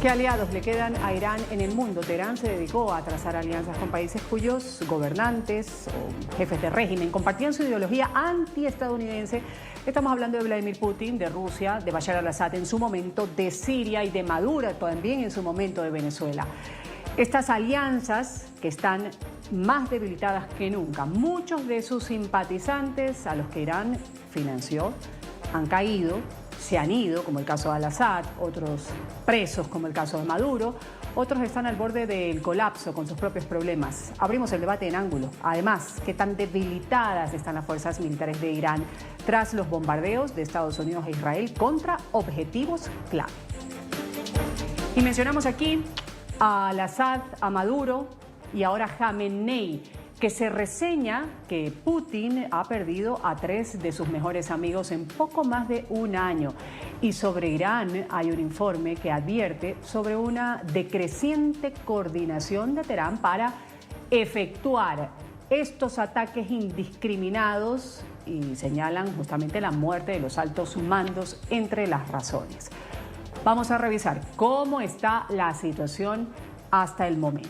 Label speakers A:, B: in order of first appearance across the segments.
A: ¿Qué aliados le quedan a Irán en el mundo? Teherán se dedicó a trazar alianzas con países cuyos gobernantes o jefes de régimen compartían su ideología antiestadounidense. Estamos hablando de Vladimir Putin, de Rusia, de Bashar al-Assad en su momento, de Siria y de Maduro también en su momento de Venezuela. Estas alianzas que están más debilitadas que nunca. Muchos de sus simpatizantes a los que Irán financió han caído, se han ido, como el caso de al-Assad, otros presos, como el caso de Maduro, otros están al borde del colapso con sus propios problemas. Abrimos el debate en ángulo. Además, ¿qué tan debilitadas están las fuerzas militares de Irán tras los bombardeos de Estados Unidos e Israel contra objetivos clave? Y mencionamos aquí a al-Assad, a Maduro y ahora Jamenei, que se reseña que Putin ha perdido a 3 de sus mejores amigos en poco más de un año. Y sobre Irán hay un informe que advierte sobre una decreciente coordinación de Teherán para efectuar estos ataques indiscriminados y señalan justamente la muerte de los altos mandos entre las razones. Vamos a revisar cómo está la situación hasta el momento.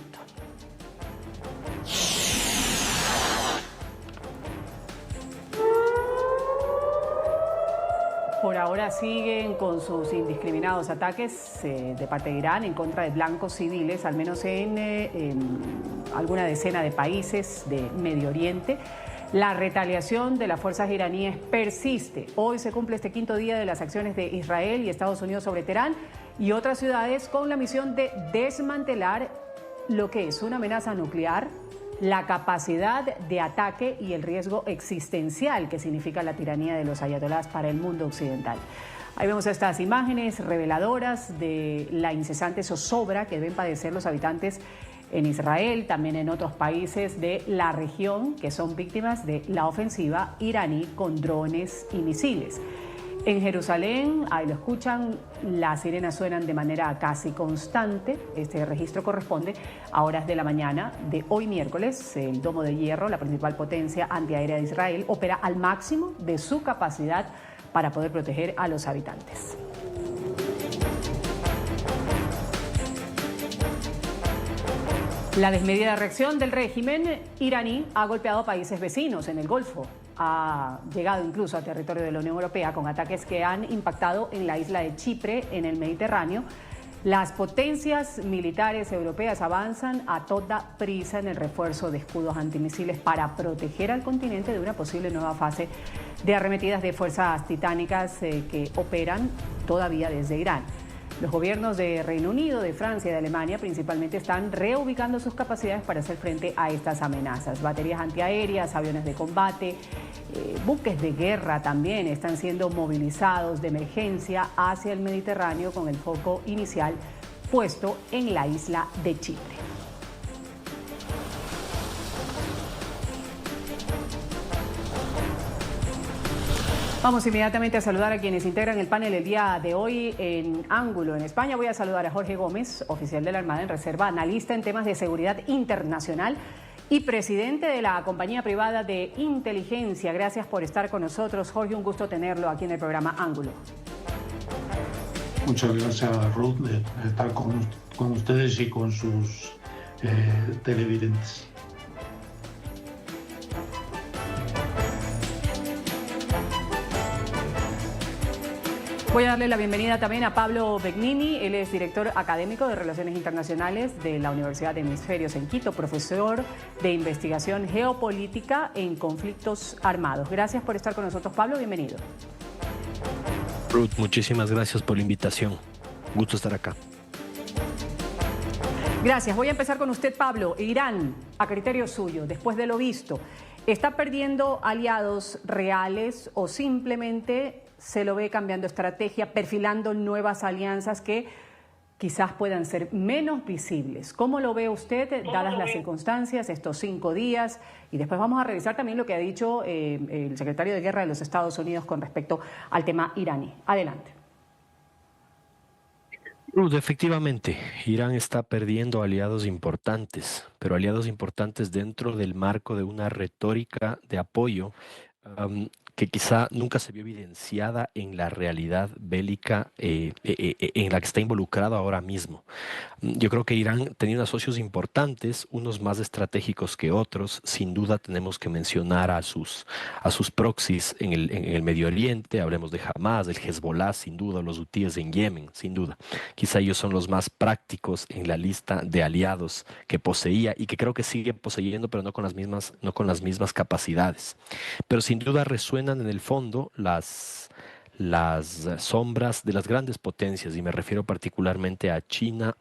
A: Por ahora siguen con sus indiscriminados ataques de parte de Irán en contra de blancos civiles, al menos en alguna decena de países de Medio Oriente. La retaliación de las fuerzas iraníes persiste. Hoy se cumple este 5.º día de las acciones de Israel y Estados Unidos sobre Teherán y otras ciudades con la misión de desmantelar lo que es una amenaza nuclear, la capacidad de ataque y el riesgo existencial que significa la tiranía de los ayatolás para el mundo occidental. Ahí vemos estas imágenes reveladoras de la incesante zozobra que deben padecer los habitantes en Israel, también en otros países de la región que son víctimas de la ofensiva iraní con drones y misiles. En Jerusalén, ahí lo escuchan, las sirenas suenan de manera casi constante. Este registro corresponde a horas de la mañana de hoy miércoles. El Domo de Hierro, la principal potencia antiaérea de Israel, opera al máximo de su capacidad para poder proteger a los habitantes. La desmedida reacción del régimen iraní ha golpeado a países vecinos en el Golfo. Ha llegado incluso a territorio de la Unión Europea con ataques que han impactado en la isla de Chipre, en el Mediterráneo. Las potencias militares europeas avanzan a toda prisa en el refuerzo de escudos antimisiles para proteger al continente de una posible nueva fase de arremetidas de fuerzas titánicas que operan todavía desde Irán. Los gobiernos de Reino Unido, de Francia y de Alemania principalmente están reubicando sus capacidades para hacer frente a estas amenazas. Baterías antiaéreas, aviones de combate, buques de guerra también están siendo movilizados de emergencia hacia el Mediterráneo con el foco inicial puesto en la isla de Chipre. Vamos inmediatamente a saludar a quienes integran el panel el día de hoy en Ángulo. En España voy a saludar a Jorge Gómez, oficial de la Armada en Reserva, analista en temas de seguridad internacional y presidente de la compañía privada de inteligencia. Gracias por estar con nosotros, Jorge. Un gusto tenerlo aquí en el programa Ángulo.
B: Muchas gracias, Ruth, de estar con ustedes y con sus televidentes.
A: Voy a darle la bienvenida también a Pablo Begnini. Él es director académico de Relaciones Internacionales de la Universidad de Hemisferios en Quito, profesor de investigación geopolítica en conflictos armados. Gracias por estar con nosotros, Pablo. Bienvenido.
C: Ruth, muchísimas gracias por la invitación. Gusto estar acá.
A: Gracias. Voy a empezar con usted, Pablo. Irán, a criterio suyo, después de lo visto, ¿está perdiendo aliados reales o simplemente se lo ve cambiando estrategia, perfilando nuevas alianzas que quizás puedan ser menos visibles? ¿Cómo lo ve usted, dadas las circunstancias, estos 5 días? Y después vamos a revisar también lo que ha dicho el secretario de Guerra de los Estados Unidos con respecto al tema iraní. Adelante.
C: Ruth, efectivamente, Irán está perdiendo aliados importantes, pero aliados importantes dentro del marco de una retórica de apoyo que quizá nunca se vio evidenciada en la realidad bélica en la que está involucrado ahora mismo. Yo creo que Irán tenía unos socios importantes, unos más estratégicos que otros. Sin duda tenemos que mencionar a sus proxies en el Medio Oriente. Hablemos de Hamas, del Hezbollah, sin duda, los hutíes en Yemen, sin duda. Quizá ellos son los más prácticos en la lista de aliados que poseía y que creo que sigue poseyendo, pero no con las mismas capacidades. Pero sin duda resuenan en el fondo las sombras de las grandes potencias, y me refiero particularmente a China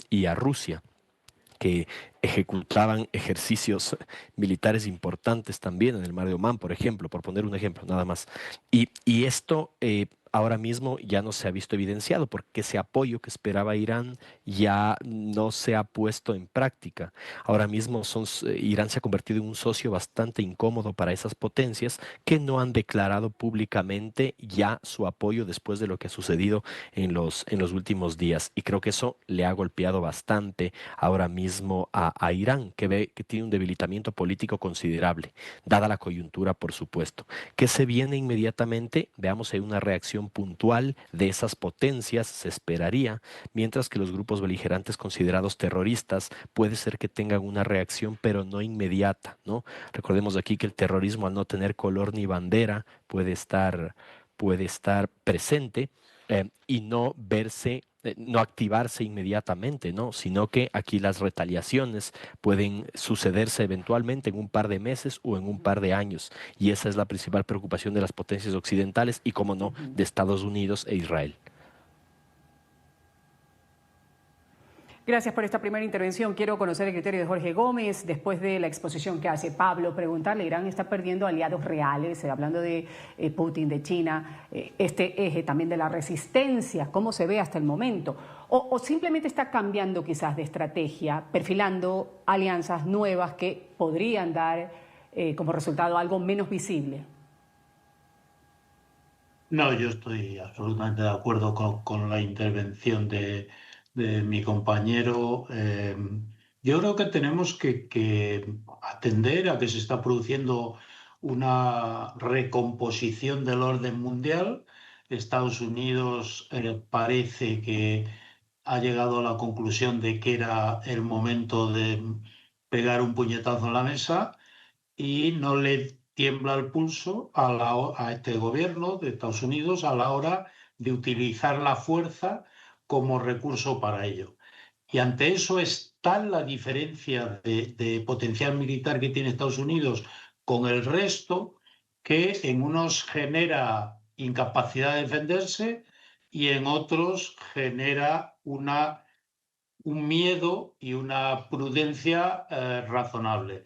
C: y a Rusia, que ejecutaban ejercicios militares importantes también en el Mar de Omán, por ejemplo, por poner un ejemplo, nada más. Y esto ahora mismo ya no se ha visto evidenciado porque ese apoyo que esperaba Irán ya no se ha puesto en práctica. Ahora mismo Irán se ha convertido en un socio bastante incómodo para esas potencias que no han declarado públicamente ya su apoyo después de lo que ha sucedido en los últimos días. Y creo que eso le ha golpeado bastante ahora mismo a Irán, que ve que tiene un debilitamiento político considerable, dada la coyuntura, por supuesto. ¿Qué se viene inmediatamente? Veamos si hay una reacción puntual de esas potencias, se esperaría, mientras que los grupos beligerantes considerados terroristas puede ser que tengan una reacción, pero no inmediata, ¿no? Recordemos aquí que el terrorismo, al no tener color ni bandera, puede estar presente y no verse, no activarse inmediatamente, ¿no? Sino que aquí las retaliaciones pueden sucederse eventualmente en un par de meses o en un par de años. Y esa es la principal preocupación de las potencias occidentales y, como no, de Estados Unidos e Israel.
A: Gracias por esta primera intervención. Quiero conocer el criterio de Jorge Gómez. Después de la exposición que hace Pablo, preguntarle, Irán está perdiendo aliados reales, hablando de Putin, de China, este eje también de la resistencia, ¿cómo se ve hasta el momento? O simplemente está cambiando quizás de estrategia, perfilando alianzas nuevas que podrían dar como resultado algo menos visible.
B: No, yo estoy absolutamente de acuerdo con la intervención de mi compañero. Yo creo que tenemos que atender a que se está produciendo una recomposición del orden mundial. Estados Unidos parece que ha llegado a la conclusión de que era el momento de pegar un puñetazo en la mesa y no le tiembla el pulso a este gobierno de Estados Unidos a la hora de utilizar la fuerza como recurso para ello. Y ante eso es tal la diferencia de potencial militar que tiene Estados Unidos con el resto, que en unos genera incapacidad de defenderse y en otros genera un miedo y una prudencia razonable.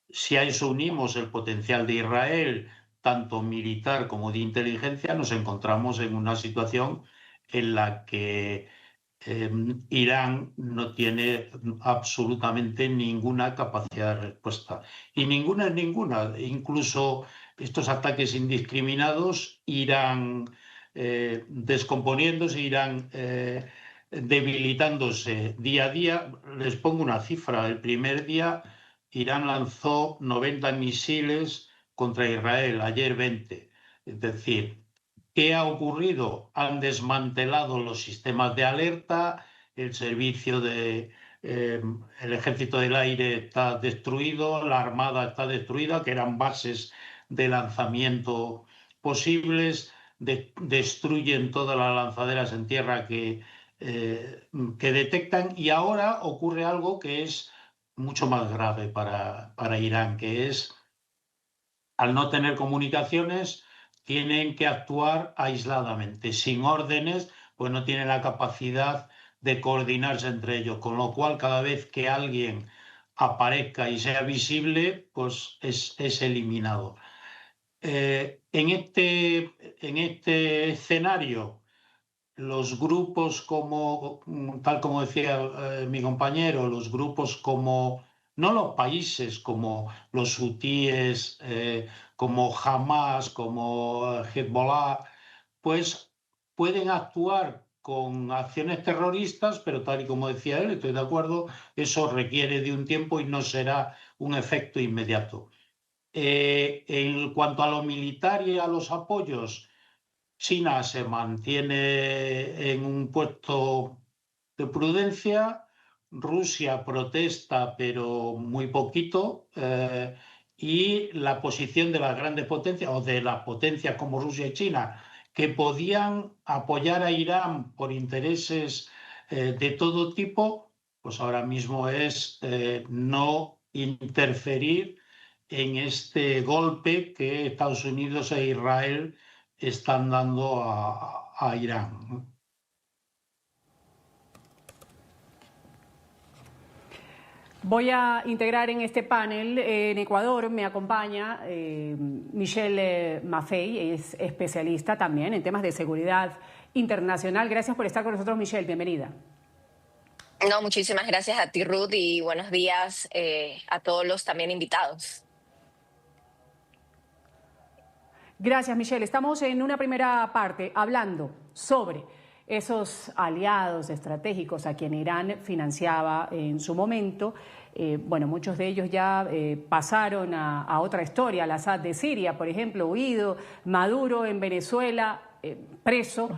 B: Si a eso unimos el potencial de Israel, tanto militar como de inteligencia, nos encontramos en una situación en la que Irán no tiene absolutamente ninguna capacidad de respuesta. Y ninguna es ninguna. Incluso estos ataques indiscriminados irán descomponiéndose, irán debilitándose día a día. Les pongo una cifra. El primer día Irán lanzó 90 misiles contra Israel, ayer 20. Es decir, ¿qué ha ocurrido? Han desmantelado los sistemas de alerta, el servicio el ejército del aire está destruido, la armada está destruida, que eran bases de lanzamiento posibles, destruyen todas las lanzaderas en tierra que detectan, y ahora ocurre algo que es mucho más grave para Irán, que es, al no tener comunicaciones, tienen que actuar aisladamente, sin órdenes, pues no tienen la capacidad de coordinarse entre ellos, con lo cual cada vez que alguien aparezca y sea visible, pues es eliminado. En este escenario, los grupos tal como decía mi compañero, los grupos como, no los países como los hutíes, como Hamas, como Hezbollah, pues pueden actuar con acciones terroristas, pero tal y como decía él, estoy de acuerdo, eso requiere de un tiempo y no será un efecto inmediato. En cuanto a lo militar y a los apoyos, China se mantiene en un puesto de prudencia, Rusia protesta, pero muy poquito, y la posición de las grandes potencias, o de las potencias como Rusia y China, que podían apoyar a Irán por intereses de todo tipo, pues ahora mismo es no interferir en este golpe que Estados Unidos e Israel están dando a Irán.
A: Voy a integrar en este panel, en Ecuador me acompaña Michelle Maffei, es especialista también en temas de seguridad internacional. Gracias por estar con nosotros, Michelle, bienvenida.
D: No, muchísimas gracias a ti, Ruth, y buenos días a todos los también invitados.
A: Gracias, Michelle. Estamos en una primera parte hablando sobre esos aliados estratégicos a quien Irán financiaba en su momento. Bueno, muchos de ellos ya pasaron a otra historia. Al-Assad de Siria, por ejemplo, huido. Maduro en Venezuela, preso.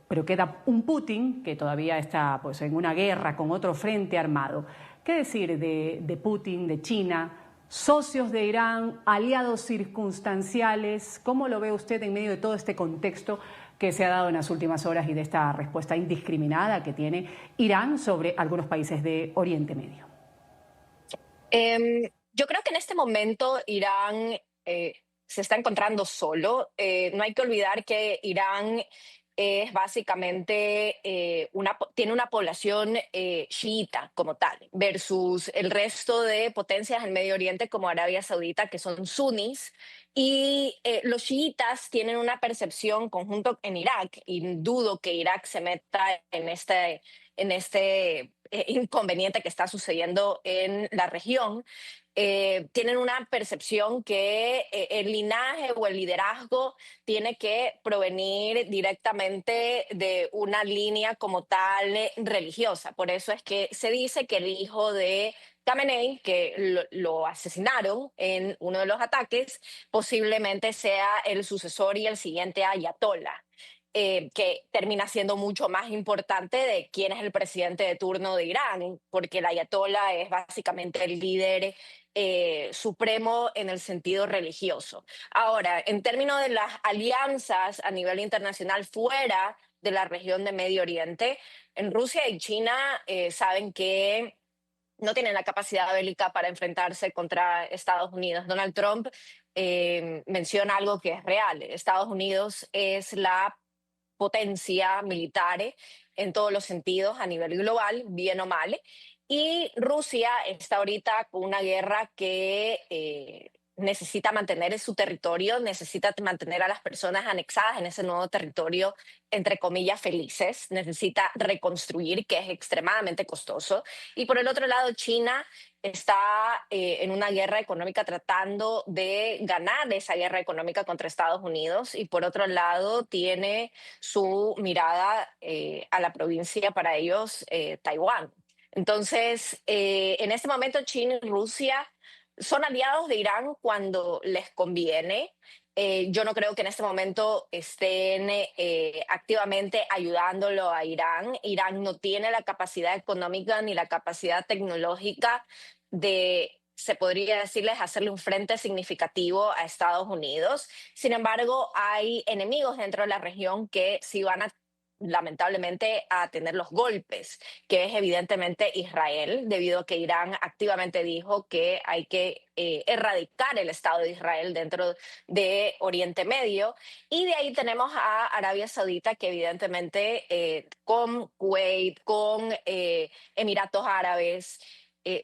A: Pero queda un Putin que todavía está pues, en una guerra con otro frente armado. ¿Qué decir de Putin, de China? Socios de Irán, aliados circunstanciales, ¿cómo lo ve usted en medio de todo este contexto que se ha dado en las últimas horas y de esta respuesta indiscriminada que tiene Irán sobre algunos países de Oriente Medio?
D: Yo creo que en este momento Irán se está encontrando solo. No hay que olvidar que Irán es básicamente tiene una población chiita como tal, versus el resto de potencias en Medio Oriente como Arabia Saudita, que son sunis. Y los chiitas tienen una percepción conjunto en Irak, y dudo que Irak se meta en este inconveniente que está sucediendo en la región. Tienen una percepción que el linaje o el liderazgo tiene que provenir directamente de una línea como tal religiosa. Por eso es que se dice que el hijo de Khamenei, que lo asesinaron en uno de los ataques, posiblemente sea el sucesor y el siguiente ayatollah. Que termina siendo mucho más importante de quién es el presidente de turno de Irán, porque el ayatollah es básicamente el líder supremo en el sentido religioso. Ahora, en términos de las alianzas a nivel internacional fuera de la región de Medio Oriente, en Rusia y China saben que no tienen la capacidad bélica para enfrentarse contra Estados Unidos. Donald Trump menciona algo que es real. Estados Unidos es la potencia militar en todos los sentidos a nivel global, bien o mal. Y Rusia está ahorita con una guerra que necesita mantener su territorio, necesita mantener a las personas anexadas en ese nuevo territorio, entre comillas, felices, necesita reconstruir, que es extremadamente costoso. Y por el otro lado, China está en una guerra económica tratando de ganar esa guerra económica contra Estados Unidos, y por otro lado tiene su mirada a la provincia para ellos, Taiwán. Entonces, en este momento China y Rusia son aliados de Irán cuando les conviene. Yo no creo que en este momento estén activamente ayudándolo a Irán. Irán no tiene la capacidad económica ni la capacidad tecnológica de, se podría decirles, hacerle un frente significativo a Estados Unidos. Sin embargo, hay enemigos dentro de la región que sí van a lamentablemente a tener los golpes, que es evidentemente Israel, debido a que Irán activamente dijo que hay que erradicar el Estado de Israel dentro de Oriente Medio. Y de ahí tenemos a Arabia Saudita, que evidentemente con Kuwait, con Emiratos Árabes,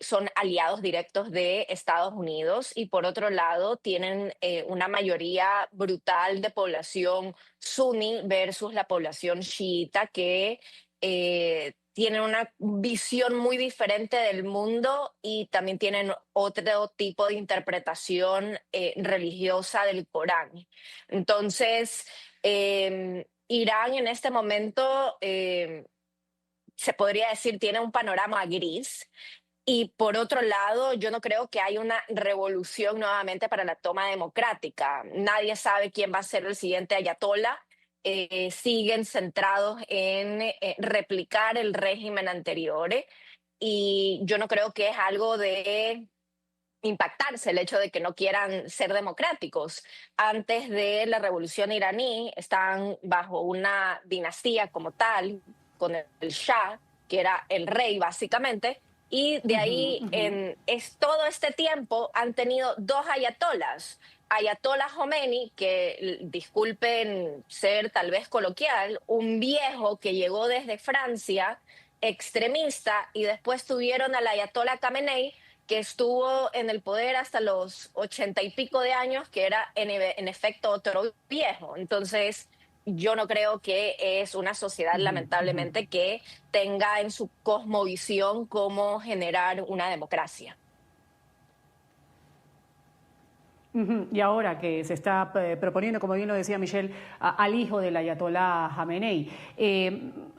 D: son aliados directos de Estados Unidos, y por otro lado tienen una mayoría brutal de población suní versus la población chiita, que tienen una visión muy diferente del mundo y también tienen otro tipo de interpretación religiosa del Corán. Entonces, Irán en este momento se podría decir tiene un panorama gris. Y por otro lado, yo no creo que haya una revolución nuevamente para la toma democrática. Nadie sabe quién va a ser el siguiente ayatollah. Siguen centrados en replicar el régimen anterior. Y yo no creo que es algo de impactarse el hecho de que no quieran ser democráticos. Antes de la revolución iraní, estaban bajo una dinastía como tal, con el Shah, que era el rey básicamente, y de
A: Ujú,
D: ahí
A: ujú.
D: todo este tiempo han tenido dos ayatolas. Ayatollah Khomeini, que disculpen ser tal vez coloquial, un viejo que llegó desde Francia, extremista, y después tuvieron al Ayatollah Khamenei, que estuvo en el poder hasta los 80 y pico de años, que era en efecto otro viejo. Entonces, yo no creo que es una sociedad,
A: Ujú, ujú.
D: lamentablemente, que tenga en su cosmovisión cómo generar una democracia.
A: Ujú. Y ahora que se está proponiendo, como bien lo decía Michelle, al hijo del ayatolá Jamenei,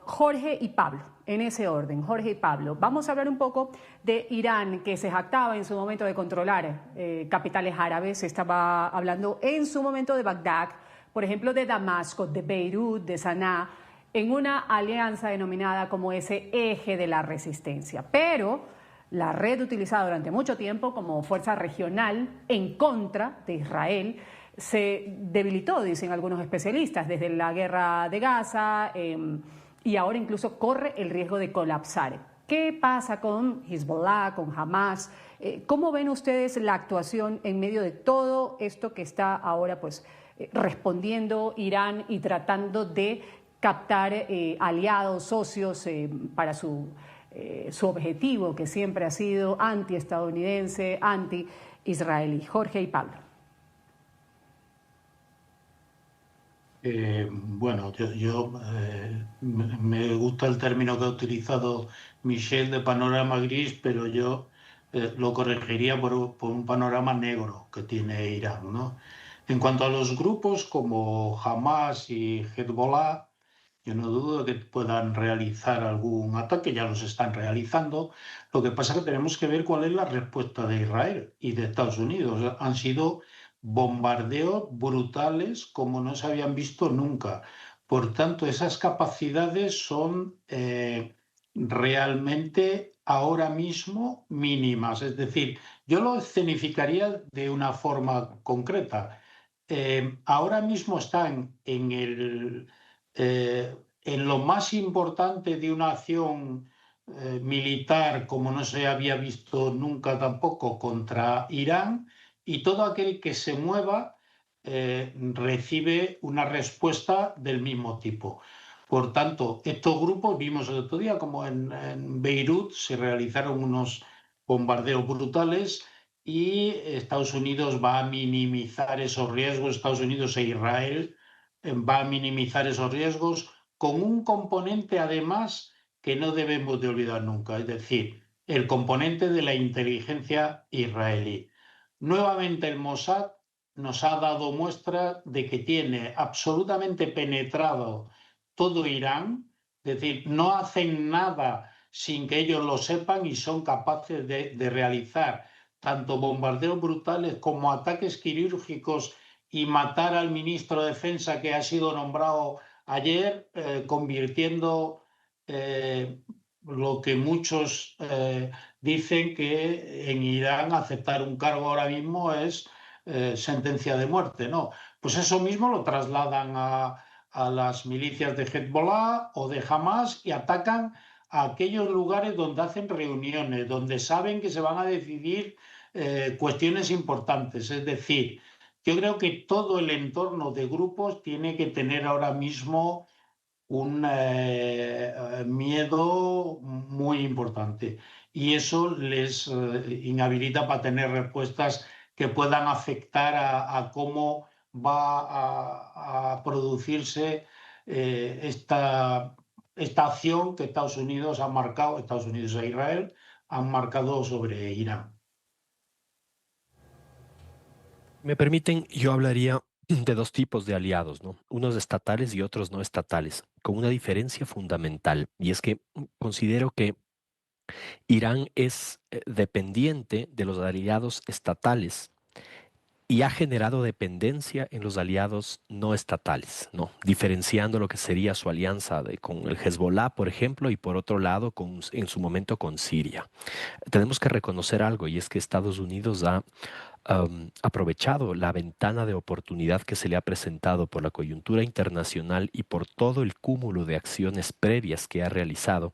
A: Jorge y Pablo, en ese orden, Jorge y Pablo. Vamos a hablar un poco de Irán, que se jactaba en su momento de controlar capitales árabes. Se estaba hablando en su momento de Bagdad, por ejemplo, de Damasco, de Beirut, de Sanaa, en una alianza denominada como ese eje de la resistencia. Pero la red utilizada durante mucho tiempo como fuerza regional en contra de Israel se debilitó, dicen algunos especialistas, desde la guerra de Gaza y ahora incluso corre el riesgo de colapsar. ¿Qué pasa con Hezbollah, con Hamas? ¿Cómo ven ustedes la actuación en medio de todo esto que está ahora pues respondiendo Irán y tratando de captar aliados, socios para su objetivo, que siempre ha sido anti-estadounidense, anti-israelí? Jorge y Pablo.
B: Bueno, me gusta el término que ha utilizado Michel de panorama gris, pero yo lo corregiría por un panorama negro que tiene Irán, ¿no? En cuanto a los grupos como Hamas y Hezbollah, yo no dudo de que puedan realizar algún ataque, ya los están realizando. Lo que pasa es que tenemos que ver cuál es la respuesta de Israel y de Estados Unidos. Han sido bombardeos brutales como no se habían visto nunca. Por tanto, esas capacidades son realmente ahora mismo mínimas. Es decir, yo lo escenificaría de una forma concreta. Ahora mismo están en lo más importante de una acción militar como no se había visto nunca tampoco contra Irán, y todo aquel que se mueva recibe una respuesta del mismo tipo. Por tanto, estos grupos, vimos el otro día como en Beirut se realizaron unos bombardeos brutales y Estados Unidos va a minimizar esos riesgos, Estados Unidos e Israel va a minimizar esos riesgos con un componente además que no debemos de olvidar nunca, es decir, el componente de la inteligencia israelí. Nuevamente el Mossad nos ha dado muestra de que tiene absolutamente penetrado todo Irán, es decir, no hacen nada sin que ellos lo sepan y son capaces de realizar tanto bombardeos brutales como ataques quirúrgicos y matar al ministro de Defensa que ha sido nombrado ayer, convirtiendo lo que muchos dicen que en Irán aceptar un cargo ahora mismo es sentencia de muerte, ¿no? Pues eso mismo lo trasladan a las milicias de Hezbollah o de Hamas y atacan a aquellos lugares donde hacen reuniones, donde saben que se van a decidir cuestiones importantes. Es decir, yo creo que todo el entorno de grupos tiene que tener ahora mismo un miedo muy importante y eso les inhabilita para tener respuestas que puedan afectar a cómo va a producirse esta acción que Estados Unidos ha marcado, Estados Unidos e Israel han marcado sobre Irán.
C: Me permiten, yo hablaría de dos tipos de aliados, ¿no? Unos estatales y otros no estatales, con una diferencia fundamental, y es que considero que Irán es dependiente de los aliados estatales y ha generado dependencia en los aliados no estatales, ¿no? Diferenciando lo que sería su alianza con el Hezbollah, por ejemplo, y por otro lado, en su momento con Siria. Tenemos que reconocer algo, y es que Estados Unidos ha aprovechado la ventana de oportunidad que se le ha presentado por la coyuntura internacional y por todo el cúmulo de acciones previas que ha realizado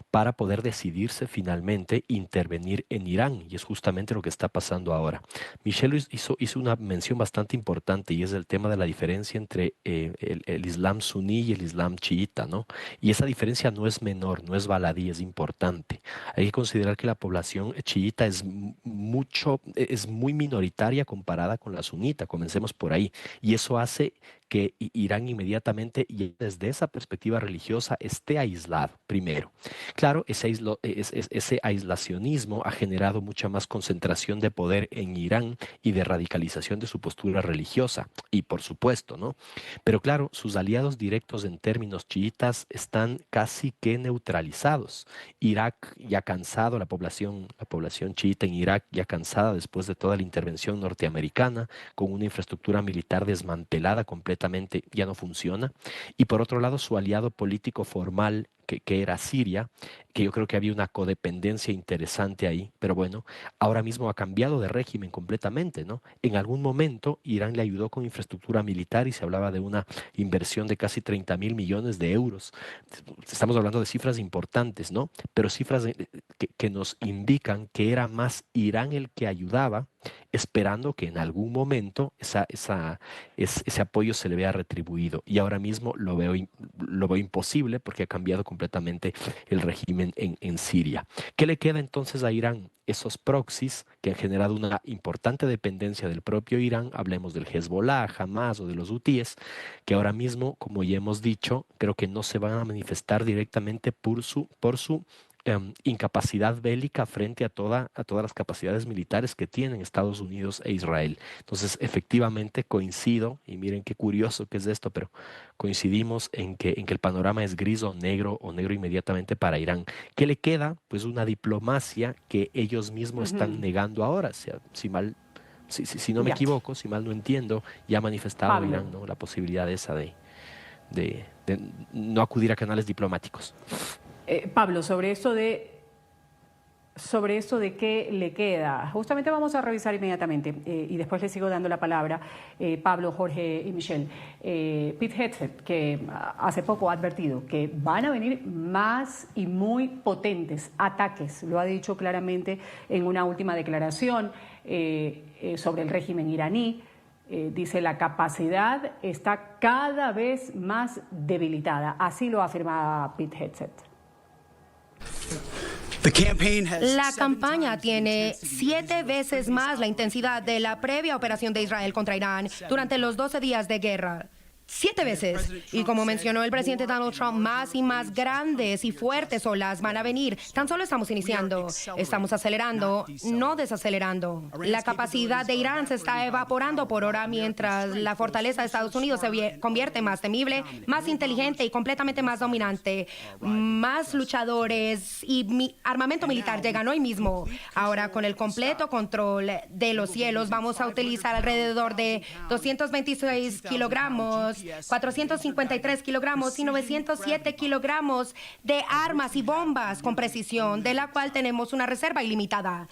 C: para poder decidirse finalmente intervenir en Irán, y es justamente lo que está pasando ahora. Michelle hizo una mención bastante importante, y es el tema de la diferencia entre el Islam suní y el Islam chiita, ¿no? Y esa diferencia no es menor, no es baladí, es importante. Hay que considerar que la población chiita es muy minoritaria comparada con la sunita, comencemos por ahí, y eso hace que Irán inmediatamente, y desde esa perspectiva religiosa, esté aislado primero. Claro, ese aislacionismo ha generado mucha más concentración de poder en Irán y de radicalización de su postura religiosa, y por supuesto, ¿no? Pero claro, sus aliados directos en términos chiitas están casi que neutralizados. Irak ya cansado, la población chiita en Irak ya cansada después de toda la intervención norteamericana, con una infraestructura militar desmantelada completamente, ya no funciona. Y por otro lado, su aliado político formal, que era Siria, que yo creo que había una codependencia interesante ahí, pero bueno, ahora mismo ha cambiado de régimen completamente, ¿no? En algún momento Irán le ayudó con infraestructura militar y se hablaba de una inversión de casi 30.000 millones de euros. Estamos hablando de cifras importantes, ¿no? Pero cifras que nos indican que era más Irán el que ayudaba, esperando que en algún momento ese apoyo se le vea retribuido. Y ahora mismo lo veo imposible, porque ha cambiado completamente el régimen en Siria. ¿Qué le queda entonces a Irán? Esos proxies que han generado una importante dependencia del propio Irán, hablemos del Hezbollah, Hamas o de los hutíes, que ahora mismo, como ya hemos dicho, creo que no se van a manifestar directamente por su incapacidad bélica frente a todas las capacidades militares que tienen Estados Unidos e Israel. Entonces, efectivamente coincido, y miren qué curioso que es esto, pero coincidimos en que el panorama es gris o negro inmediatamente para Irán. ¿Qué le queda? Pues una diplomacia que ellos mismos están negando ahora. O sea, si no me equivoco, si mal no entiendo, ya ha manifestado
A: Pablo.
C: Irán, ¿no?, la posibilidad esa de no acudir a canales diplomáticos.
A: Pablo, sobre esto de qué le queda, justamente vamos a revisar inmediatamente y después le sigo dando la palabra, Pablo, Jorge y Michelle. Pete Hegseth, que hace poco ha advertido que van a venir más y muy potentes ataques, lo ha dicho claramente en una última declaración sobre el régimen iraní. Dice, la capacidad está cada vez más debilitada. Así lo afirma Pete Hegseth.
E: La campaña tiene 7 veces más la intensidad de la previa operación de Israel contra Irán durante los 12 días de guerra. 7 veces. Y como mencionó el presidente Donald Trump, más y más grandes y fuertes olas van a venir. Tan solo estamos iniciando. Estamos acelerando, no desacelerando. La capacidad de Irán se está evaporando por hora, mientras la fortaleza de Estados Unidos se convierte más temible, más inteligente y completamente más dominante. Más luchadores y armamento militar llegan hoy mismo. Ahora, con el completo control de los cielos, vamos a utilizar alrededor de 226 kilogramos, 453 kilogramos y 907 kilogramos de armas y bombas con precisión, de la cual tenemos una reserva ilimitada.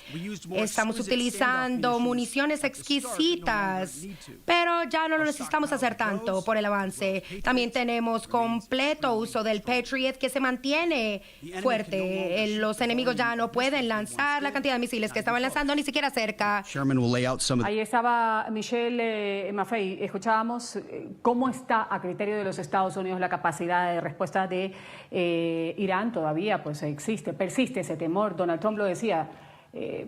E: Estamos utilizando municiones exquisitas, pero ya no lo necesitamos hacer tanto por el avance. También tenemos completo uso del Patriot, que se mantiene fuerte. Los enemigos ya no pueden lanzar la cantidad de misiles que estaban lanzando, ni siquiera cerca.
A: Ahí estaba Michelle Maffei. Escuchábamos cómo está a criterio de los Estados Unidos la capacidad de respuesta de Irán. Todavía pues persiste ese temor. Donald Trump lo decía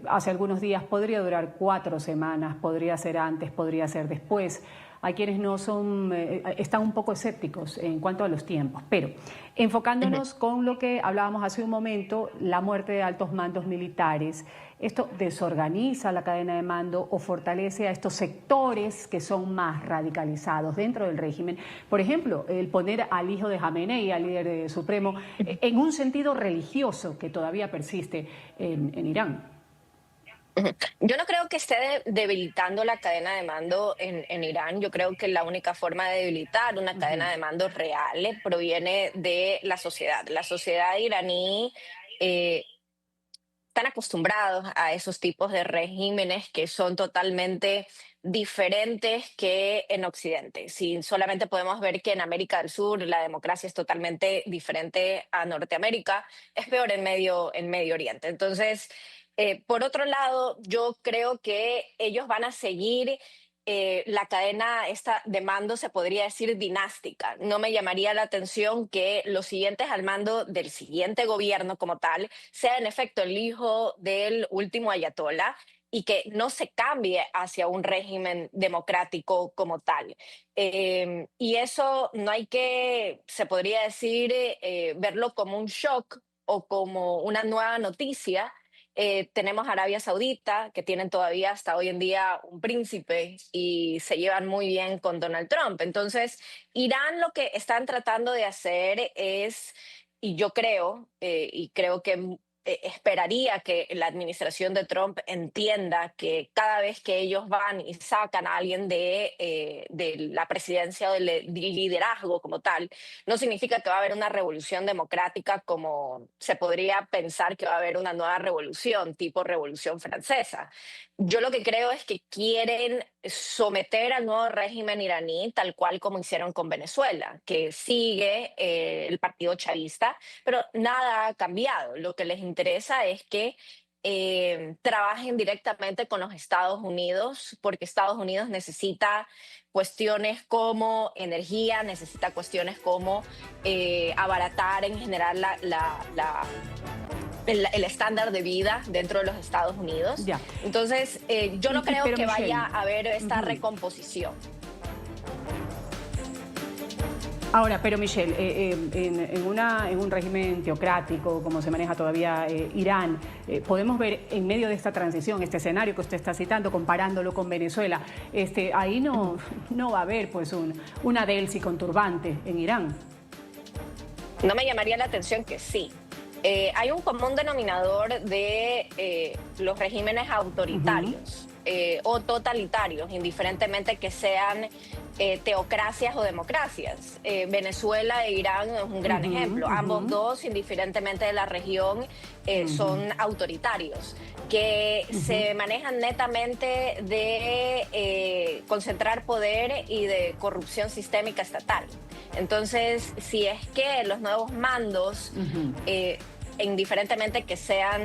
A: hace algunos días, podría durar 4 semanas, podría ser antes, podría ser después. hay quienes no son, están un poco escépticos en cuanto a los tiempos. Pero enfocándonos con lo que hablábamos hace un momento, la muerte de altos mandos militares, ¿esto desorganiza la cadena de mando o fortalece a estos sectores que son más radicalizados dentro del régimen? Por ejemplo, el poner al hijo de Jamenei, al líder supremo, en un sentido religioso que todavía persiste en Irán.
D: Yo no creo que esté debilitando la cadena de mando en Irán. Yo creo que la única forma de debilitar una cadena de mando real proviene de la sociedad. La sociedad iraní están acostumbrados a esos tipos de regímenes que son totalmente diferentes que en Occidente. Si solamente podemos ver que en América del Sur la democracia es totalmente diferente a Norteamérica, es peor en Medio Oriente. Entonces, por otro lado, yo creo que ellos van a seguir la cadena esta de mando, se podría decir dinástica. No me llamaría la atención que los siguientes al mando del siguiente gobierno como tal sea en efecto el hijo del último ayatolá y que no se cambie hacia un régimen democrático como tal. Y eso no hay que, se podría decir, verlo como un shock o como una nueva noticia. Tenemos Arabia Saudita, que tienen todavía hasta hoy en día un príncipe y se llevan muy bien con Donald Trump. Entonces, Irán lo que están tratando de hacer es, y yo creo, y creo que esperaría que la administración de Trump entienda que cada vez que ellos van y sacan a alguien de la presidencia o del liderazgo como tal, no significa que va a haber una revolución democrática como se podría pensar que va a haber una nueva revolución, tipo Revolución Francesa. Yo lo que creo es que quieren someter al nuevo régimen iraní tal cual como hicieron con Venezuela, que sigue el partido chavista, pero nada ha cambiado. Lo que les interesa es que trabajen directamente con los Estados Unidos, porque Estados Unidos necesita cuestiones como energía, necesita cuestiones como abaratar en general el estándar de vida dentro de los Estados Unidos.
A: Ya.
D: Entonces, yo no creo
A: pero
D: que
A: Michelle,
D: vaya a haber esta recomposición.
A: Ahora, pero Michelle, en un régimen teocrático, como se maneja todavía Irán, podemos ver en medio de esta transición, este escenario que usted está citando, comparándolo con Venezuela, ahí no va a haber pues una Delcy con turbante en Irán.
D: No me llamaría la atención que sí. Hay un común denominador de los regímenes autoritarios o totalitarios, indiferentemente que sean teocracias o democracias. Venezuela e Irán es un gran ejemplo. Ambos dos, indiferentemente de la región, son autoritarios que se manejan netamente de concentrar poder y de corrupción sistémica estatal. Entonces, si es que los nuevos mandos indiferentemente que sean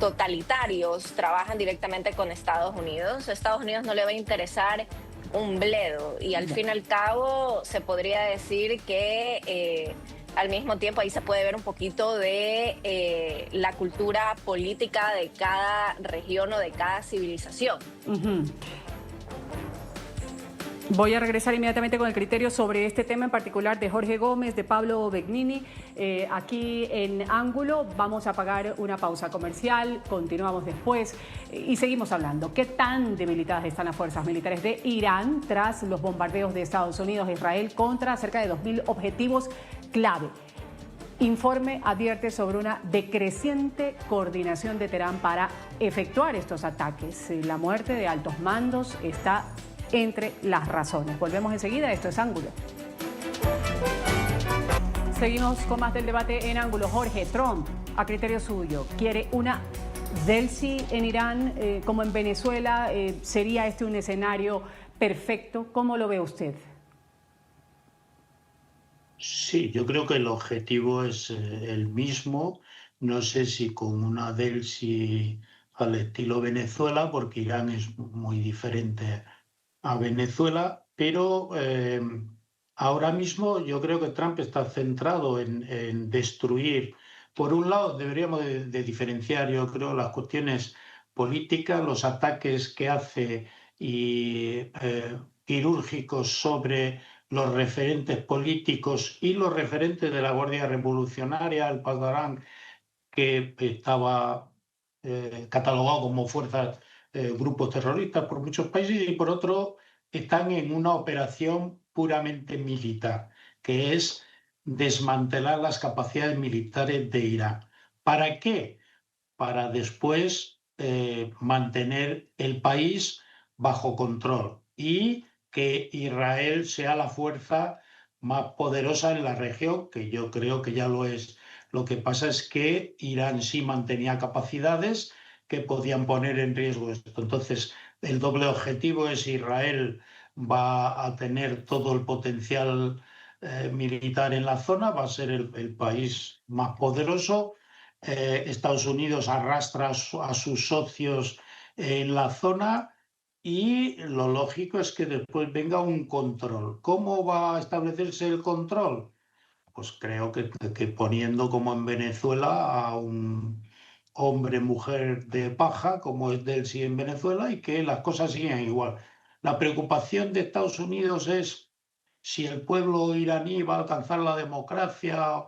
D: totalitarios, trabajan directamente con Estados Unidos no le va a interesar un bledo. Y al fin y al cabo, se podría decir que al mismo tiempo ahí se puede ver un poquito de la cultura política de cada región o de cada civilización.
A: Voy a regresar inmediatamente con el criterio sobre este tema en particular de Jorge Gómez, de Pablo Begnini. Aquí en Ángulo vamos a pagar una pausa comercial, continuamos después y seguimos hablando. ¿Qué tan debilitadas están las fuerzas militares de Irán tras los bombardeos de Estados Unidos e Israel contra cerca de 2.000 objetivos clave? Informe advierte sobre una decreciente coordinación de Teherán para efectuar estos ataques. La muerte de altos mandos está entre las razones. Volvemos enseguida, esto es Ángulo. Seguimos con más del debate en Ángulo. Jorge, Trump, a criterio suyo, ¿quiere una Delcy en Irán como en Venezuela? ¿Sería este un escenario perfecto? ¿Cómo lo ve usted?
B: Sí, yo creo que el objetivo es el mismo. No sé si con una Delcy al estilo Venezuela, porque Irán es muy diferente a Venezuela, pero ahora mismo yo creo que Trump está centrado en destruir. Por un lado, deberíamos de diferenciar, yo creo, las cuestiones políticas, los ataques que hace y quirúrgicos sobre los referentes políticos y los referentes de la Guardia Revolucionaria, el Pasdarán, que estaba catalogado como fuerzas, grupos terroristas por muchos países, y por otro están en una operación puramente militar, que es desmantelar las capacidades militares de Irán. ¿Para qué? Para después mantener el país bajo control y que Israel sea la fuerza más poderosa en la región, que yo creo que ya lo es. Lo que pasa es que Irán sí mantenía capacidades que podían poner en riesgo esto. Entonces, el doble objetivo es: Israel va a tener todo el potencial militar en la zona, va a ser el país más poderoso. Estados Unidos arrastra a sus socios en la zona, y lo lógico es que después venga un control. ¿Cómo va a establecerse el control? Pues creo que poniendo, como en Venezuela, a un hombre-mujer de paja, como es Delcy en Venezuela, y que las cosas sigan igual. La preocupación de Estados Unidos es si el pueblo iraní va a alcanzar la democracia.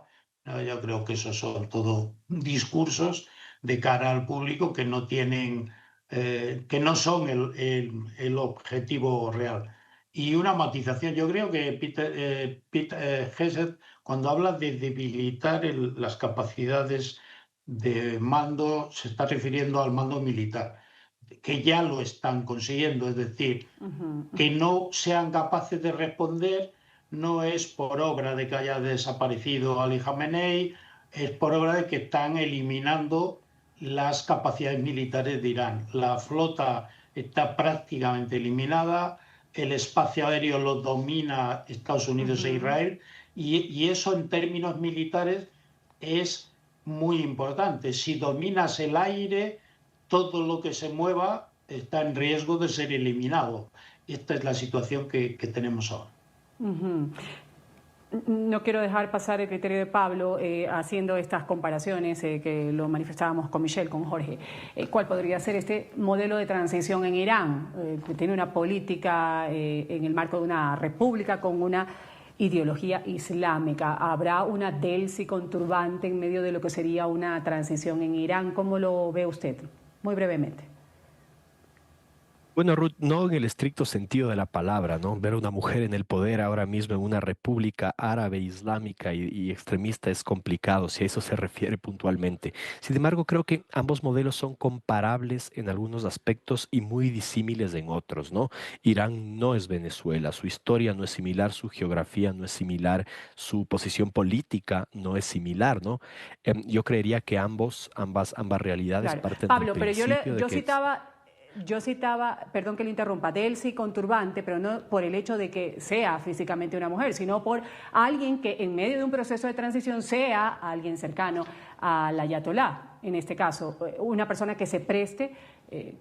B: Yo creo que esos son todo discursos de cara al público que no tienen, que no son el objetivo real. Y una matización: yo creo que Pete Hegseth, cuando habla de debilitar las capacidades de mando, se está refiriendo al mando militar, que ya lo están consiguiendo, es decir, que no sean capaces de responder no es por obra de que haya desaparecido Ali Khamenei, es por obra de que están eliminando las capacidades militares de Irán. La flota está prácticamente eliminada, el espacio aéreo lo domina Estados Unidos e Israel, y eso en términos militares es muy importante. Si dominas el aire, todo lo que se mueva está en riesgo de ser eliminado. Esta es la situación que tenemos ahora.
A: No quiero dejar pasar el criterio de Pablo haciendo estas comparaciones que lo manifestábamos con Michelle, con Jorge. ¿Cuál podría ser este modelo de transición en Irán, que tiene una política en el marco de una república con una ideología islámica? ¿Habrá una Delcy con turbante en medio de lo que sería una transición en Irán? ¿Cómo lo ve usted? Muy brevemente.
C: Bueno, Ruth, no en el estricto sentido de la palabra, ¿no? Ver a una mujer en el poder ahora mismo en una república árabe, islámica y extremista es complicado, si a eso se refiere puntualmente. Sin embargo, creo que ambos modelos son comparables en algunos aspectos y muy disímiles en otros, ¿no? Irán no es Venezuela, su historia no es similar, su geografía no es similar, su posición política no es similar, ¿no? Yo creería que ambas realidades
A: Claro.
C: parten
A: Pablo,
C: del
A: pero
C: principio de
A: yo
C: que
A: citaba, perdón que le interrumpa, Delcy con turbante, pero no por el hecho de que sea físicamente una mujer, sino por alguien que en medio de un proceso de transición sea alguien cercano al ayatolá, en este caso, una persona que se preste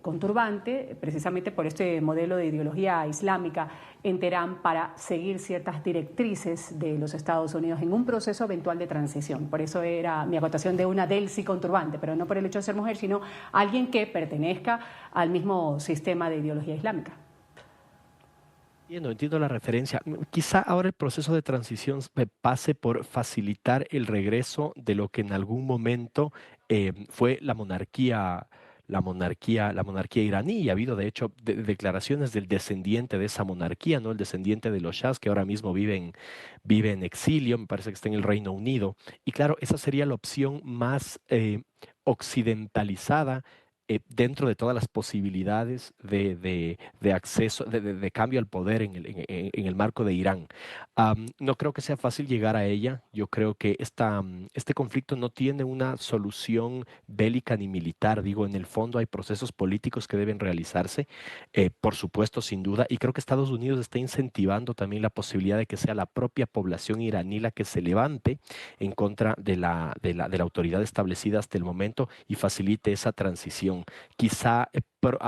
A: con turbante, precisamente por este modelo de ideología islámica en Teherán, para seguir ciertas directrices de los Estados Unidos en un proceso eventual de transición. Por eso era mi acotación de una Delcy con turbante, pero no por el hecho de ser mujer, sino alguien que pertenezca al mismo sistema de ideología islámica.
C: No entiendo la referencia. Quizá ahora el proceso de transición pase por facilitar el regreso de lo que en algún momento fue la monarquía iraní, y ha habido de hecho declaraciones del descendiente de esa monarquía, ¿no? El descendiente de los shahs, que ahora mismo vive en exilio, me parece que está en el Reino Unido. Y claro, esa sería la opción más occidentalizada dentro de todas las posibilidades de acceso, de cambio al poder en el marco de Irán. No creo que sea fácil llegar a ella. Yo creo que este conflicto no tiene una solución bélica ni militar. Digo, en el fondo hay procesos políticos que deben realizarse, por supuesto, sin duda, y creo que Estados Unidos está incentivando también la posibilidad de que sea la propia población iraní la que se levante en contra de la autoridad establecida hasta el momento y facilite esa transición. transición, quizá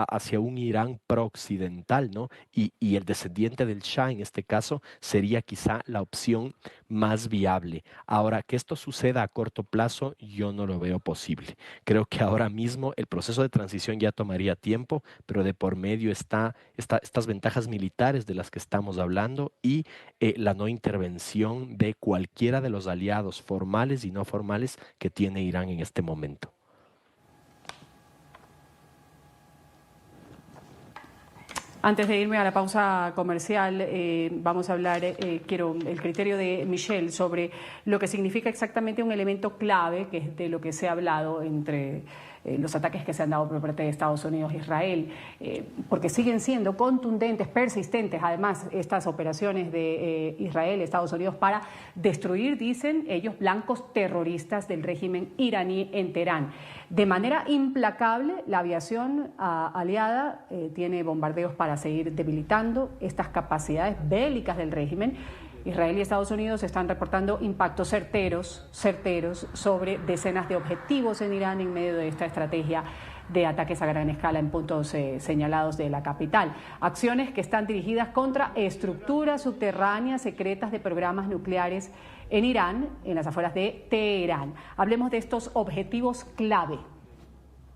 C: hacia un Irán pro-occidental, ¿no? Y el descendiente del Shah, en este caso, sería quizá la opción más viable. Ahora, que esto suceda a corto plazo, yo no lo veo posible. Creo que ahora mismo el proceso de transición ya tomaría tiempo, pero de por medio estas ventajas militares de las que estamos hablando y la no intervención de cualquiera de los aliados formales y no formales que tiene Irán en este momento.
A: Antes de irme a la pausa comercial, vamos a hablar, quiero el criterio de Michelle sobre lo que significa exactamente un elemento clave, que es de lo que se ha hablado entre los ataques que se han dado por parte de Estados Unidos e Israel, porque siguen siendo contundentes, persistentes, además, estas operaciones de Israel, Estados Unidos, para destruir, dicen ellos, blancos terroristas del régimen iraní en Teherán. De manera implacable, la aviación aliada tiene bombardeos para seguir debilitando estas capacidades bélicas del régimen. Israel y Estados Unidos están reportando impactos certeros sobre decenas de objetivos en Irán en medio de esta estrategia de ataques a gran escala en puntos señalados de la capital. Acciones que están dirigidas contra estructuras subterráneas secretas de programas nucleares en Irán, en las afueras de Teherán. Hablemos de estos objetivos clave.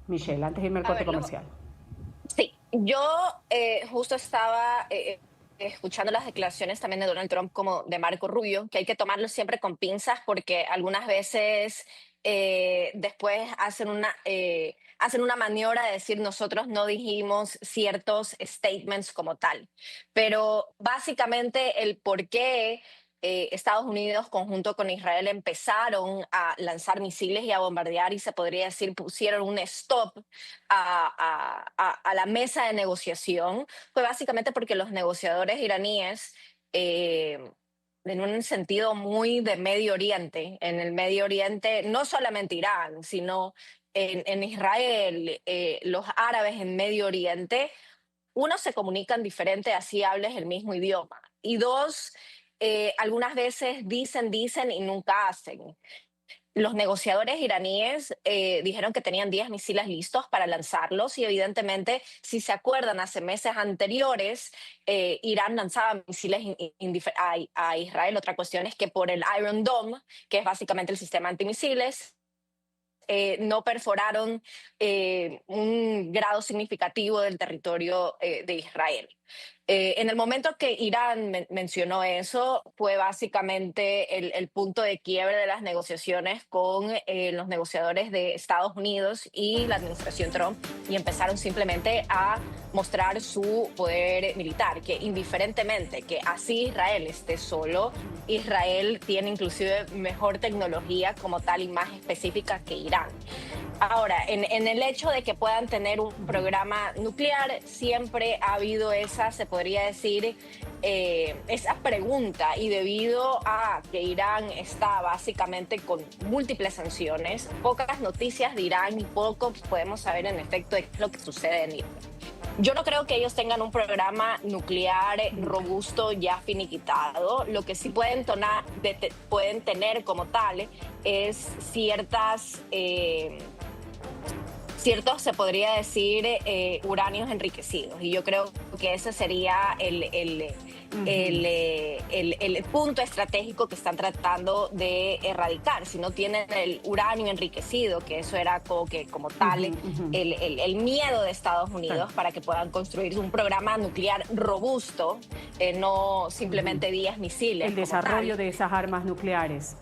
A: Michelle, antes de irme al corte comercial.
D: Sí, yo justo estaba escuchando las declaraciones también de Donald Trump como de Marco Rubio, que hay que tomarlo siempre con pinzas porque algunas veces después hacen una maniobra de decir nosotros no dijimos ciertos statements como tal. Pero básicamente el por qué Estados Unidos, conjunto con Israel, empezaron a lanzar misiles y a bombardear y se podría decir pusieron un stop a la mesa de negociación, fue básicamente porque los negociadores iraníes, en un sentido muy de Medio Oriente, en el Medio Oriente, no solamente Irán, sino en Israel, los árabes en Medio Oriente, uno, se comunican diferente así hables el mismo idioma, y dos, algunas veces dicen y nunca hacen. Los negociadores iraníes dijeron que tenían 10 misiles listos para lanzarlos y evidentemente, si se acuerdan, hace meses anteriores, Irán lanzaba misiles a Israel. Otra cuestión es que por el Iron Dome, que es básicamente el sistema antimisiles, no perforaron un grado significativo del territorio de Israel. En el momento que Irán mencionó eso, fue básicamente el punto de quiebre de las negociaciones con los negociadores de Estados Unidos y la administración Trump, y empezaron simplemente a mostrar su poder militar, que indiferentemente que así Israel esté solo, Israel tiene inclusive mejor tecnología como tal y más específica que Irán. Ahora, en el hecho de que puedan tener un programa nuclear, siempre ha habido se podría decir, esa pregunta, y debido a que Irán está básicamente con múltiples sanciones, pocas noticias de Irán y poco podemos saber en efecto de qué es lo que sucede en Irán. Yo no creo que ellos tengan un programa nuclear robusto ya finiquitado. Lo que sí pueden tener como tal es ciertos, se podría decir, uranios enriquecidos. Y yo creo que ese sería el punto estratégico que están tratando de erradicar. Si no tienen el uranio enriquecido, que eso era como tal el miedo de Estados Unidos para que puedan construir un programa nuclear robusto, no simplemente 10 misiles.
A: El desarrollo de esas armas nucleares.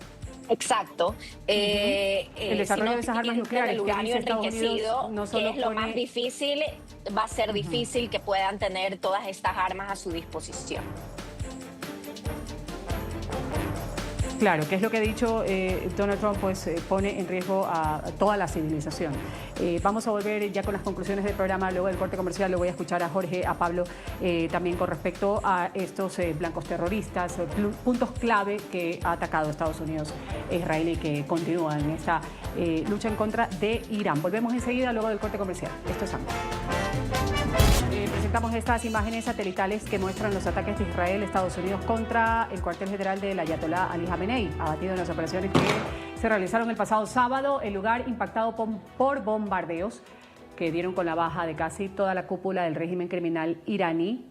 D: Exacto.
A: El desarrollo de esas armas nucleares,
D: el uranio enriquecido,
A: no
D: que es lo más difícil, va a ser difícil que puedan tener todas estas armas a su disposición.
A: Claro, que es lo que ha dicho Donald Trump, pues pone en riesgo a toda la civilización. Vamos a volver ya con las conclusiones del programa, luego del corte comercial. Lo voy a escuchar a Jorge, a Pablo, también con respecto a estos blancos terroristas, puntos clave que ha atacado Estados Unidos e Israel y que continúan en esta lucha en contra de Irán. Volvemos enseguida, luego del corte comercial. Esto es AMCO. Presentamos estas imágenes satelitales que muestran los ataques de Israel, Estados Unidos contra el cuartel general del Ayatollah Ali Jamenei, abatido en las operaciones que se realizaron el pasado sábado, el lugar impactado por bombardeos que dieron con la baja de casi toda la cúpula del régimen criminal iraní,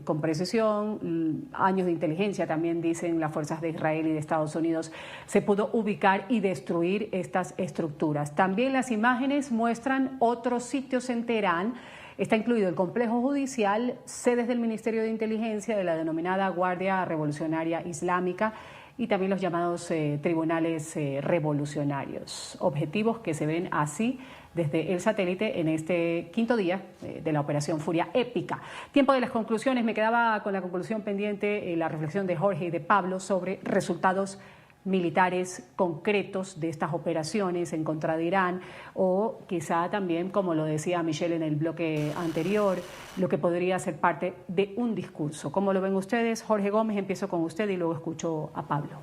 A: con precisión, años de inteligencia también dicen las fuerzas de Israel y de Estados Unidos, se pudo ubicar y destruir estas estructuras. También las imágenes muestran otros sitios en Teherán. Está incluido el complejo judicial, sedes del Ministerio de Inteligencia de la denominada Guardia Revolucionaria Islámica y también los llamados tribunales revolucionarios. Objetivos que se ven así desde el satélite en este quinto día de la operación Furia Épica. Tiempo de las conclusiones. Me quedaba con la conclusión pendiente la reflexión de Jorge y de Pablo sobre resultados militares concretos de estas operaciones en contra de Irán o quizá también, como lo decía Michelle en el bloque anterior, lo que podría ser parte de un discurso. ¿Cómo lo ven ustedes? Jorge Gómez, empiezo con usted y luego escucho a Pablo.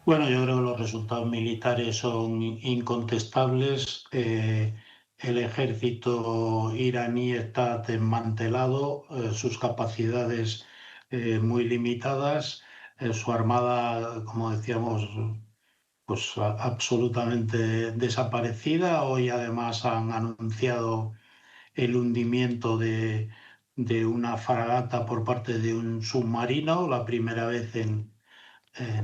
B: Bueno, yo creo que los resultados militares son incontestables. El ejército iraní está desmantelado, sus capacidades muy limitadas, su armada, como decíamos, pues absolutamente desaparecida. Hoy además han anunciado el hundimiento de una fragata por parte de un submarino, la primera vez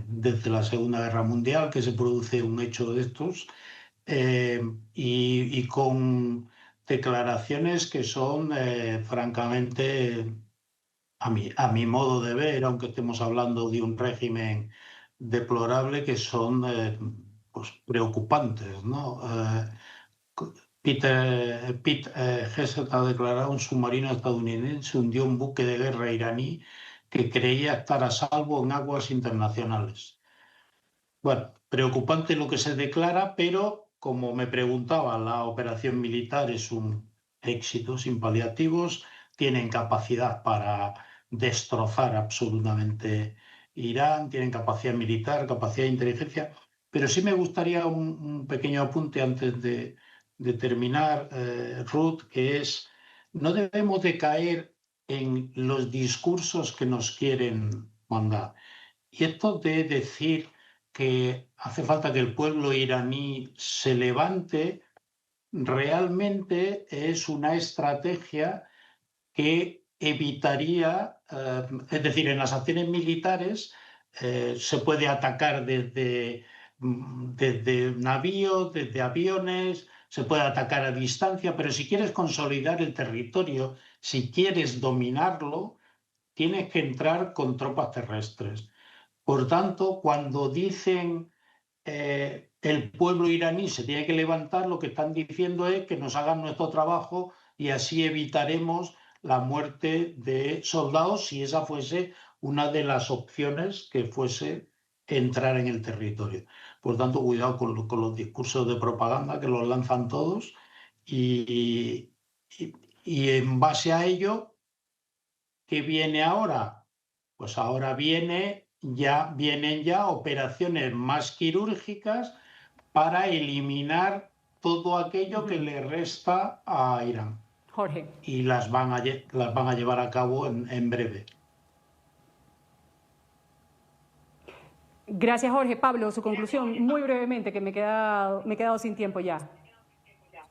B: desde la Segunda Guerra Mundial que se produce un hecho de estos, y con declaraciones que son francamente, a mi modo de ver, aunque estemos hablando de un régimen deplorable, que son pues preocupantes, ¿no? Pete Hegseth ha declarado: un submarino estadounidense hundió un buque de guerra iraní que creía estar a salvo en aguas internacionales. Bueno, preocupante lo que se declara, pero como me preguntaba, la operación militar es un éxito sin paliativos, tienen capacidad para destrozar absolutamente Irán, tienen capacidad militar, capacidad de inteligencia, pero sí me gustaría un pequeño apunte antes de terminar, Ruth, que es: no debemos de caer en los discursos que nos quieren mandar. Y esto de decir que hace falta que el pueblo iraní se levante, realmente es una estrategia que evitaría, es decir, en las acciones militares se puede atacar desde navíos, desde aviones, se puede atacar a distancia, pero si quieres consolidar el territorio, si quieres dominarlo, tienes que entrar con tropas terrestres. Por tanto, cuando dicen el pueblo iraní se tiene que levantar, lo que están diciendo es que nos hagan nuestro trabajo y así evitaremos la muerte de soldados, si esa fuese una de las opciones que fuese entrar en el territorio. Por tanto, cuidado con los discursos de propaganda que los lanzan todos y en base a ello, ¿qué viene ahora? Pues ahora vienen ya operaciones más quirúrgicas para eliminar todo aquello que le resta a Irán.
A: Jorge.
B: Y las van a llevar a cabo en breve.
A: Gracias, Jorge. Pablo, su conclusión, muy brevemente, que me he quedado sin tiempo ya.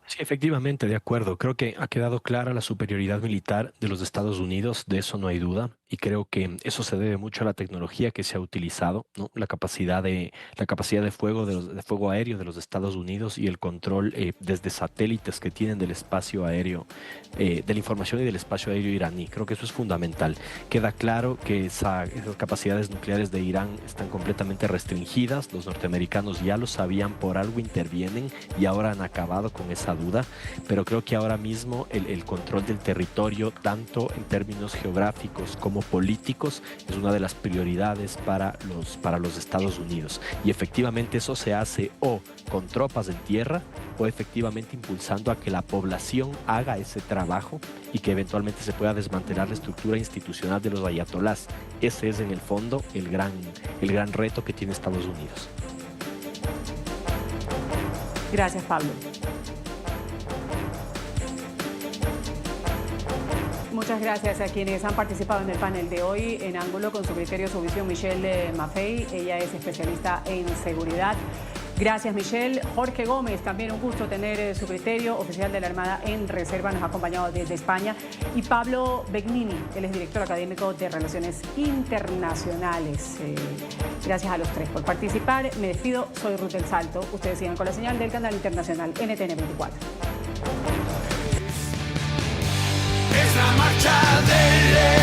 C: Sí, efectivamente, de acuerdo. Creo que ha quedado clara la superioridad militar de los Estados Unidos, de eso no hay duda, y creo que eso se debe mucho a la tecnología que se ha utilizado, ¿no? La capacidad de fuego de fuego aéreo de los Estados Unidos y el control desde satélites que tienen del espacio aéreo, de la información y del espacio aéreo iraní. Creo que eso es fundamental. Queda claro que esas capacidades nucleares de Irán están completamente restringidas. Los norteamericanos ya lo sabían, por algo intervienen y ahora han acabado con esa duda, pero creo que ahora mismo el control del territorio, tanto en términos geográficos como políticos, es una de las prioridades para los Estados Unidos. Y efectivamente eso se hace o con tropas en tierra o efectivamente impulsando a que la población haga ese trabajo y que eventualmente se pueda desmantelar la estructura institucional de los ayatolás. Ese es en el fondo el gran reto que tiene Estados Unidos.
A: Gracias, Pablo. Muchas gracias a quienes han participado en el panel de hoy. En ángulo, con su criterio, su visión, Michelle Maffei. Ella es especialista en seguridad. Gracias, Michelle. Jorge Gómez, también un gusto tener su criterio, oficial de la Armada en reserva, nos ha acompañado desde España. Y Pablo Begnini, él es director académico de Relaciones Internacionales. Gracias a los tres por participar. Me despido, soy Ruth del Salto. Ustedes sigan con la señal del canal internacional NTN 24.
F: Es la marcha del